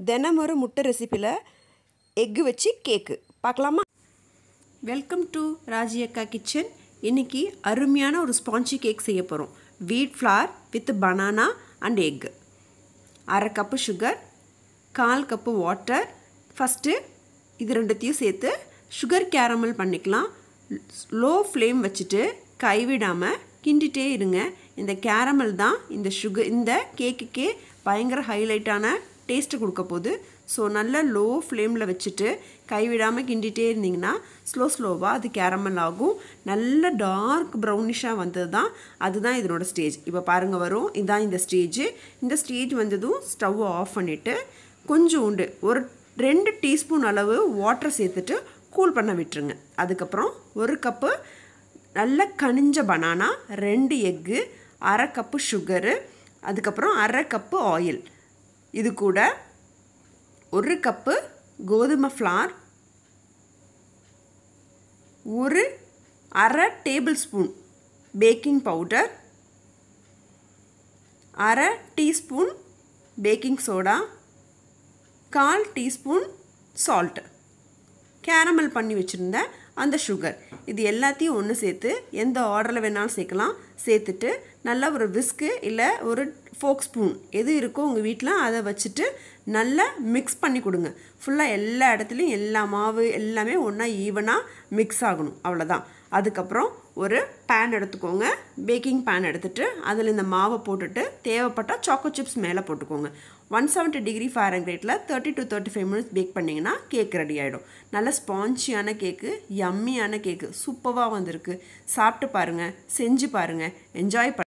தினம் ஒரு முட்டை ரெசிப்பியில் எக்கு வச்சு கேக்கு பார்க்கலாமா? வெல்கம் டு ராஜி அக்கா கிச்சன். இன்றைக்கி அருமையான ஒரு ஸ்பாஞ்சி கேக் செய்ய போகிறோம். வீட் flower with banana and egg. 1/2 cup sugar, 1/4 cup water. First இது ரெண்டுத்தையும் சேர்த்து சுகர் கேரமல் பண்ணிக்கலாம். லோ ஃப்ளேம் வச்சுட்டு கைவிடாமல் கிண்டிகிட்டே இருங்க. இந்த கேரமல் தான் இந்த கேக்குக்கே பயங்கர ஹைலைட்டான டேஸ்ட்டு கொடுக்க போகுது. ஸோ நல்லா லோ ஃப்ளேமில் வச்சுட்டு கைவிடாமல் கிண்டிகிட்டே இருந்திங்கன்னா ஸ்லோவாக அது கேரமல் ஆகும். நல்ல டார்க் ப்ரௌனிஷாக வந்தது தான் அதுதான் இதனோட ஸ்டேஜ். இப்போ பாருங்கள் வரும், இதுதான் இந்த ஸ்டேஜ். இந்த ஸ்டேஜ் வந்ததும் ஸ்டவ் ஆஃப் பண்ணிவிட்டு கொஞ்சோண்டு ஒரு 2 டீஸ்பூன் அளவு வாட்டர் சேர்த்துட்டு கூல் பண்ண விட்டுருங்க. அதுக்கப்புறம் 1 கப்பு நல்ல கனிஞ்ச பனானா, 2 எக்கு, 1/2 கப்பு சுகரு, அதுக்கப்புறம் 1/2 கப்பு ஆயில், இது கூட 1 கப்பு கோதுமை flour, 1/2 table spoon baking powder, 1/2 teaspoon baking soda, 1/4 teaspoon salt, caramel பண்ணி வச்சுருந்த அந்த சுகர், இது எல்லாத்தையும் ஒன்று சேர்த்து எந்த ஆர்டரில் வேணாலும் சேர்க்கலாம். சேர்த்துட்டு நல்லா ஒரு விஸ்க்கு இல்லை ஒரு ஃபோக் ஸ்பூன் எது இருக்கோ உங்கள் வீட்டில் அதை வச்சுட்டு நல்லா மிக்ஸ் பண்ணி கொடுங்க. ஃபுல்லாக எல்லா இடத்துலையும் எல்லா மாவு எல்லாமே ஒன்றா ஈவனாக மிக்ஸ் ஆகணும், அவ்வளோதான். அதுக்கப்புறம் ஒரு பேன் எடுத்துக்கோங்க, பேக்கிங் பேன் எடுத்துகிட்டு அதில் இந்த மாவை போட்டுட்டு தேவைப்பட்டால் சாக்கோ சிப்ஸ் மேலே போட்டுக்கோங்க. 170 டிகிரி ஃபாரன்ஹீட்டில் 30 to 35 மினிட்ஸ் பேக் பண்ணிங்கன்னா கேக் ரெடி ஆகிடும். நல்ல ஸ்பாஞ்சியான கேக்கு, யம்மியான கேக்கு, சூப்பராக வந்திருக்கு. சாப்பிட்டு பாருங்கள், செஞ்சு பாருங்கள், என்ஜாய்